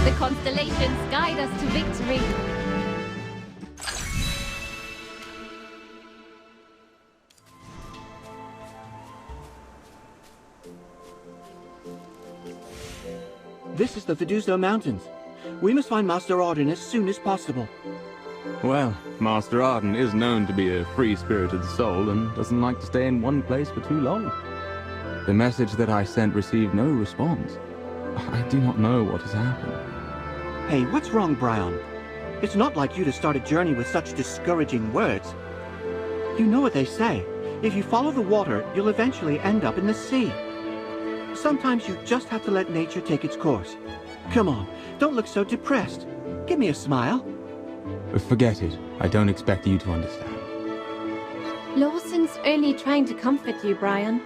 The constellations guide us to victory. This is the Viduso Mountains. We must find Master Arden as soon as possible. Well, Master Arden is known to be a free-spirited soul and doesn't like to stay in one place for too long. The message that I sent received no response. I do not know what has happened. Hey, what's wrong, Brian? It's not like you to start a journey with such discouraging words. You know what they say. If you follow the water, you'll eventually end up in the sea. Sometimes you just have to let nature take its course. Come on, don't look so depressed. Give me a smile. Forget it. I don't expect you to understand. Lawson's only trying to comfort you, Brian.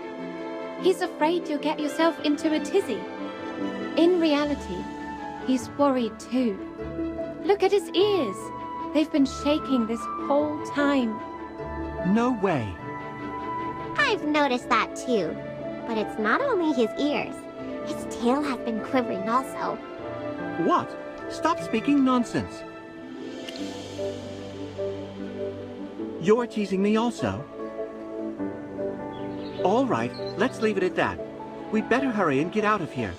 He's afraid you'll get yourself into a tizzy. In reality, he's worried too. Look at his ears. They've been shaking this whole time. No way. I've noticed that too. But it's not only his ears. His tail has been quivering also. What? Stop speaking nonsense. You're teasing me also? All right, let's leave it at that. We'd better hurry and get out of here.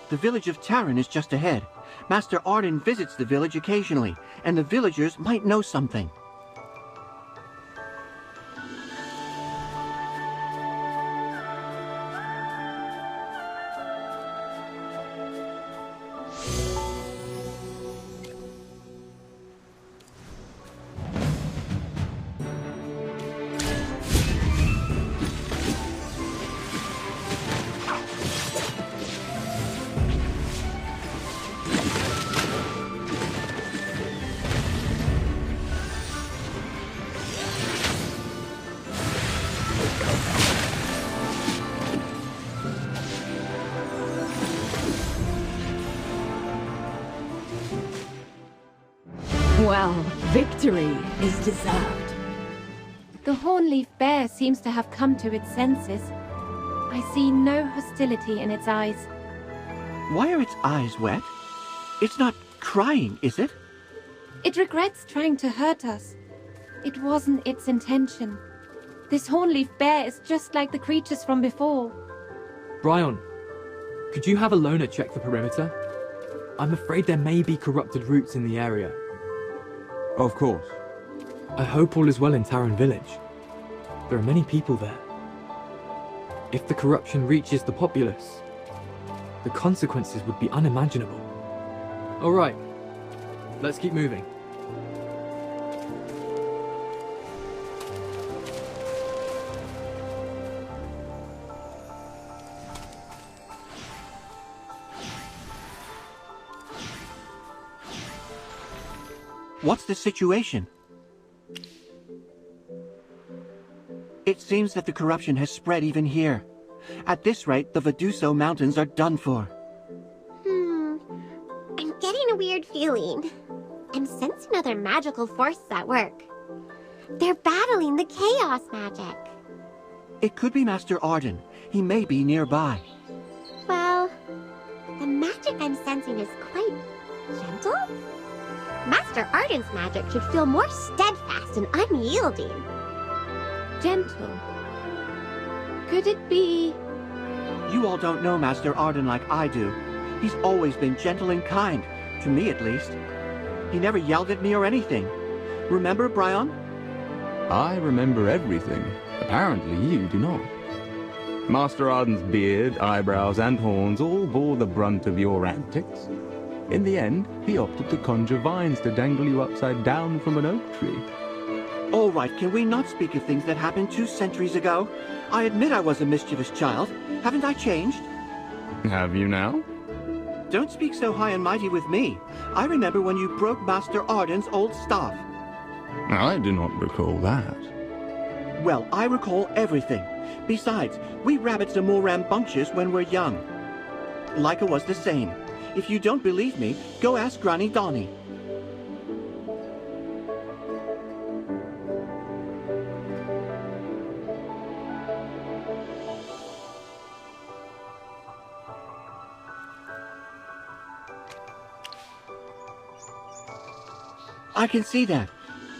The village of Taran is just ahead. Master Arden visits the village occasionally, and the villagers might know something. Well, victory is deserved. The Hornleaf Bear seems to have come to its senses. I see no hostility in its eyes. Why are its eyes wet? It's not crying, is it? It regrets trying to hurt us. It wasn't its intention. This Hornleaf Bear is just like the creatures from before. Brian, could you have a loner check the perimeter? I'm afraid there may be corrupted roots in the area. Of course. I hope all is well in Taran village. There are many people there. If the corruption reaches the populace, the consequences would be unimaginable. All right, let's keep moving. What's the situation? It seems that the corruption has spread even here. At this rate, the Viduso Mountains are done for. I'm getting a weird feeling. I'm sensing other magical forces at work. They're battling the chaos magic. It could be Master Arden. He may be nearby. Well, the magic I'm sensing is quite gentle? Master Arden's magic should feel more steadfast and unyielding. Gentle. Could it be... You all don't know Master Arden like I do. He's always been gentle and kind, to me at least. He never yelled at me or anything. Remember, Brian? I remember everything. Apparently you do not. Master Arden's beard, eyebrows, and horns all bore the brunt of your antics. In the end, he opted to conjure vines to dangle you upside down from an oak tree. All right, can we not speak of things that happened 2 centuries ago? I admit I was a mischievous child. Haven't I changed? Have you now? Don't speak so high and mighty with me. I remember when you broke Master Arden's old staff. I do not recall that. Well, I recall everything. Besides, we rabbits are more rambunctious when we're young. Leica was the same. If you don't believe me, go ask Granny Donnie. I can see that.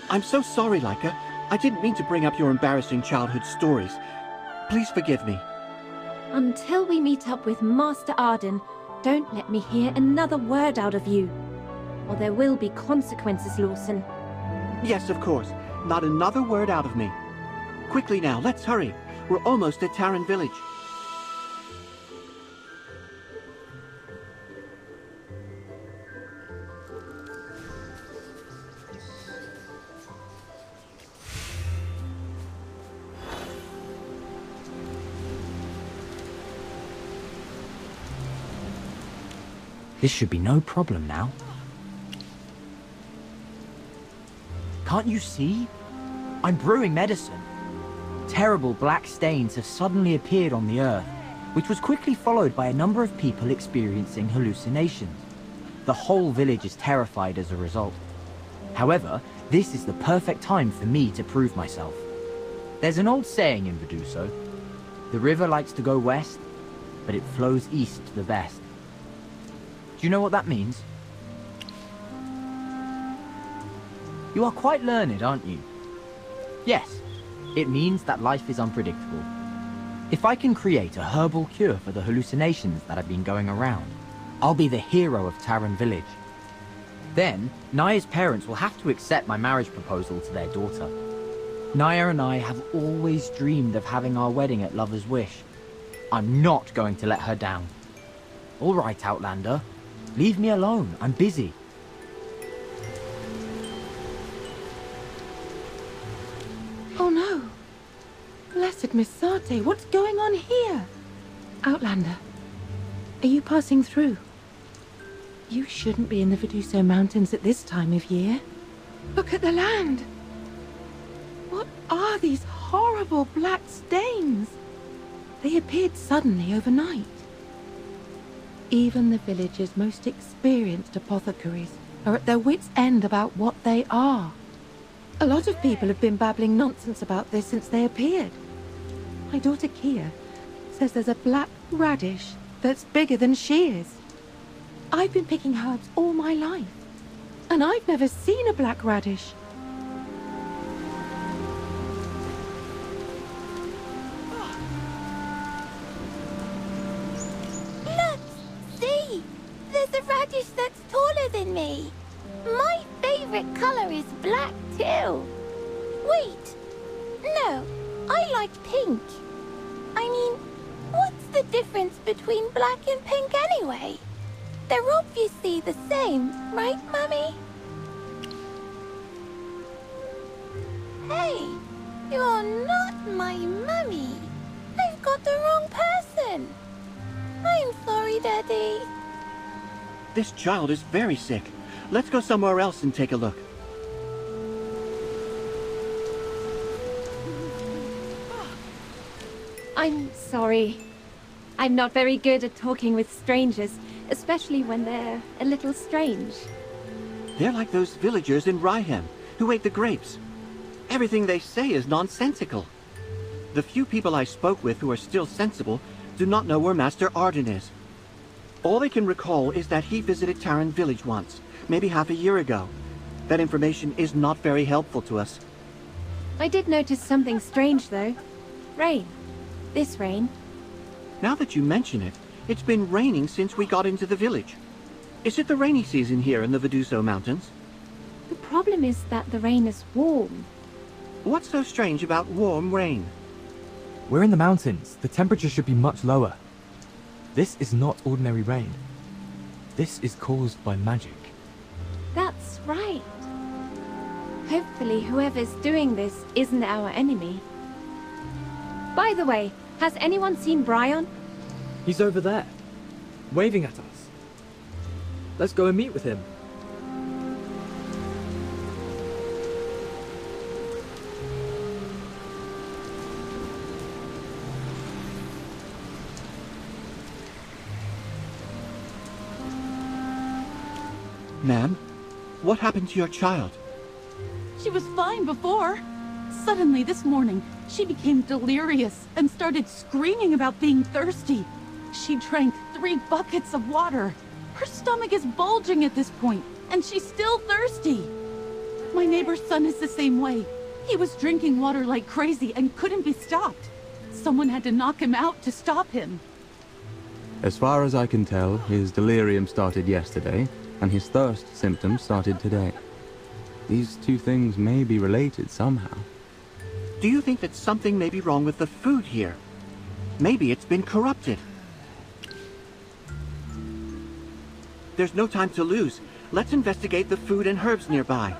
I'm so sorry, Leica. I didn't mean to bring up your embarrassing childhood stories. Please forgive me. Until we meet up with Master Arden, don't let me hear another word out of you. Or there will be consequences, Lawson. Yes, of course. Not another word out of me. Quickly now, let's hurry. We're almost at Taran Village. This should be no problem now. Can't you see? I'm brewing medicine. Terrible black stains have suddenly appeared on the earth, which was quickly followed by a number of people experiencing hallucinations. The whole village is terrified as a result. However, this is the perfect time for me to prove myself. There's an old saying in Viduso. The river likes to go west, but it flows east the best. Do you know what that means? You are quite learned, aren't you? Yes, it means that life is unpredictable. If I can create a herbal cure for the hallucinations that have been going around, I'll be the hero of Taran Village. Then, Naya's parents will have to accept my marriage proposal to their daughter. Naya and I have always dreamed of having our wedding at Lover's Wish. I'm not going to let her down. All right, Outlander. Leave me alone. I'm busy. Oh no! Blessed Miss Sarte, what's going on here? Outlander, are you passing through? You shouldn't be in the Viduso Mountains at this time of year. Look at the land! What are these horrible black stains? They appeared suddenly overnight. Even the village's most experienced apothecaries are at their wits' end about what they are. A lot of people have been babbling nonsense about this since they appeared. My daughter Kia says there's a black radish that's bigger than she is. I've been picking herbs all my life, and I've never seen a black radish. Look! See! There's a radish that's taller than me. My favorite color is black too. Wait! No, I like pink. I mean, what's the difference between black and pink anyway? They're obviously the same, right, Mummy? Hey, you're not my mummy. I've got the wrong person. I'm sorry, Daddy. This child is very sick. Let's go somewhere else and take a look. I'm sorry. I'm not very good at talking with strangers, especially when they're a little strange. They're like those villagers in Ryhem who ate the grapes. Everything they say is nonsensical. The few people I spoke with who are still sensible do not know where Master Arden is. All they can recall is that he visited Taran Village once, maybe half a year ago. That information is not very helpful to us. I did notice something strange, though. Rain. This rain. Now that you mention it, it's been raining since we got into the village. Is it the rainy season here in the Viduso Mountains? The problem is that the rain is warm. What's so strange about warm rain? We're in the mountains. The temperature should be much lower. This is not ordinary rain. This is caused by magic. That's right. Hopefully whoever's doing this isn't our enemy. By the way, has anyone seen Brian? He's over there, waving at us. Let's go and meet with him. Ma'am, what happened to your child? She was fine before. Suddenly this morning, she became delirious and started screaming about being thirsty. She drank 3 buckets of water. Her stomach is bulging at this point, and she's still thirsty. My neighbor's son is the same way. He was drinking water like crazy and couldn't be stopped. Someone had to knock him out to stop him. As far as I can tell, his delirium started yesterday, and his thirst symptoms started today. These two things may be related somehow. Do you think that something may be wrong with the food here? Maybe it's been corrupted. There's no time to lose. Let's investigate the food and herbs nearby.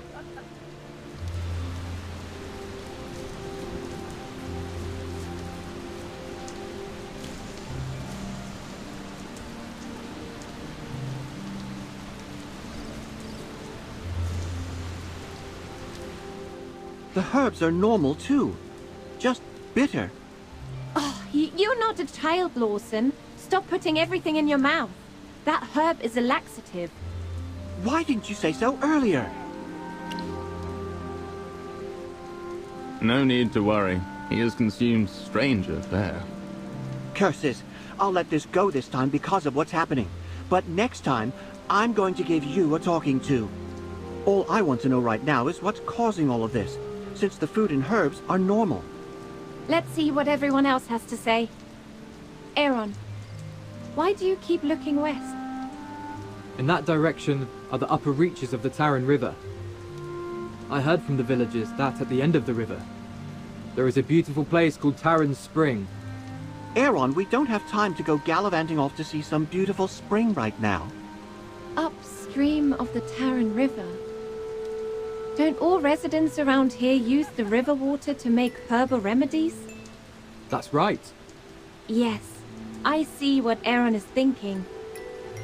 The herbs are normal too. Just bitter. Oh, you're not a child, Lawson. Stop putting everything in your mouth. That herb is a laxative. Why didn't you say so earlier? No need to worry. He has consumed stranger fare. Curses. I'll let this go this time because of what's happening. But next time, I'm going to give you a talking to. All I want to know right now is what's causing all of this, since the food and herbs are normal. Let's see what everyone else has to say. Aaron, why do you keep looking west? In that direction are the upper reaches of the Taran River. I heard from the villagers that at the end of the river, there is a beautiful place called Taran Spring. Aaron, we don't have time to go gallivanting off to see some beautiful spring right now. Upstream of the Taran River. Don't all residents around here use the river water to make herbal remedies? That's right. Yes, I see what Aaron is thinking.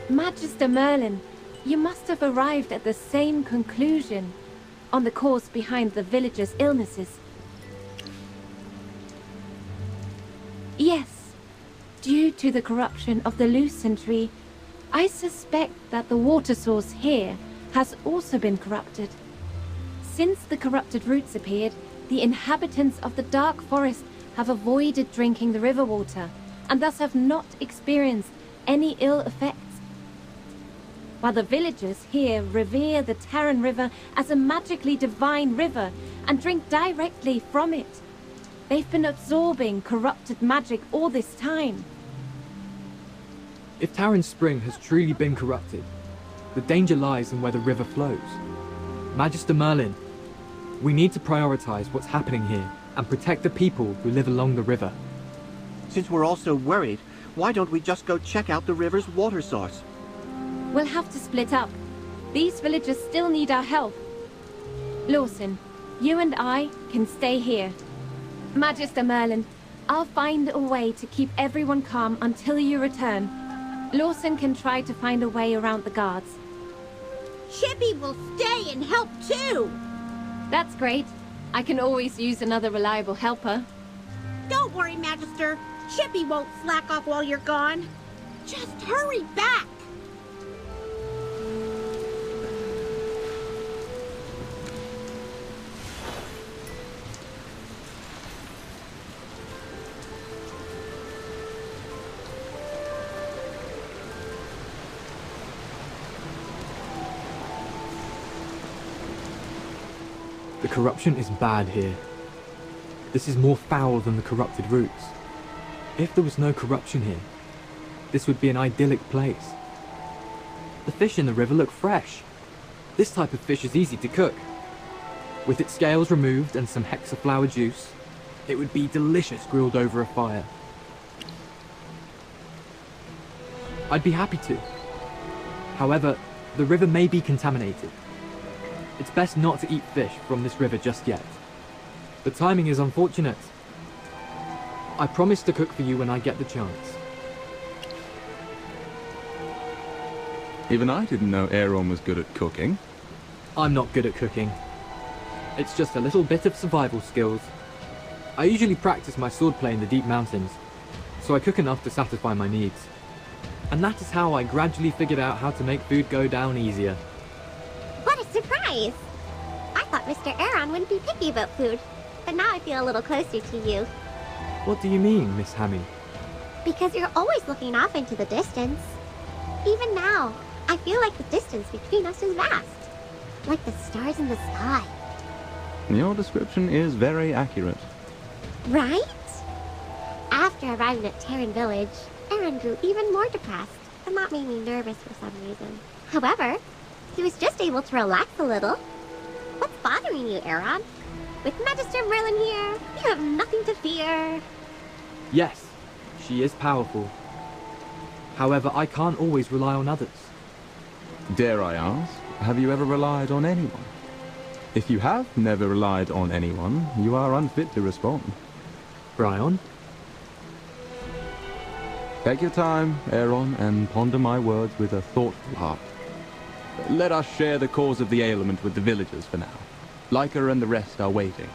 Magister Merlin, you must have arrived at the same conclusion on the cause behind the villagers' illnesses. Yes, due to the corruption of the Lucent tree, I suspect that the water source here has also been corrupted. Since the corrupted roots appeared, the inhabitants of the Dark Forest have avoided drinking the river water, and thus have not experienced any ill effects. While the villagers here revere the Taran River as a magically divine river and drink directly from it. They've been absorbing corrupted magic all this time. If Taran Spring has truly been corrupted, the danger lies in where the river flows. Magister Merlin, we need to prioritize what's happening here and protect the people who live along the river. Since we're all so worried, why don't we just go check out the river's water source? We'll have to split up. These villagers still need our help. Lawson, you and I can stay here. Magister Merlin, I'll find a way to keep everyone calm until you return. Lawson can try to find a way around the guards. Chippy will stay and help too! That's great. I can always use another reliable helper. Don't worry, Magister. Chippy won't slack off while you're gone. Just hurry back! The corruption is bad here. This is more foul than the corrupted roots. If there was no corruption here, this would be an idyllic place. The fish in the river look fresh. This type of fish is easy to cook. With its scales removed and some hexaflower juice, it would be delicious grilled over a fire. I'd be happy to. However, the river may be contaminated. It's best not to eat fish from this river just yet. The timing is unfortunate. I promise to cook for you when I get the chance. Even I didn't know Aaron was good at cooking. I'm not good at cooking. It's just a little bit of survival skills. I usually practice my swordplay in the deep mountains, so I cook enough to satisfy my needs. And that is how I gradually figured out how to make food go down easier. What a surprise! I thought Mr. Aaron wouldn't be picky about food, but now I feel a little closer to you. What do you mean, Miss Hammy? Because you're always looking off into the distance. Even now, I feel like the distance between us is vast. Like the stars in the sky. Your description is very accurate. Right? After arriving at Terran Village, Aaron grew even more depressed, and that made me nervous for some reason. However, he was just able to relax a little. What's bothering you, Aaron? With Magister Merlin here, you have nothing to fear. Yes, she is powerful. However, I can't always rely on others. Dare I ask, have you ever relied on anyone? If you have never relied on anyone, you are unfit to respond. Brian? Take your time, Aaron, and ponder my words with a thoughtful heart. Let us share the cause of the ailment with the villagers for now. Leica and the rest are waiting.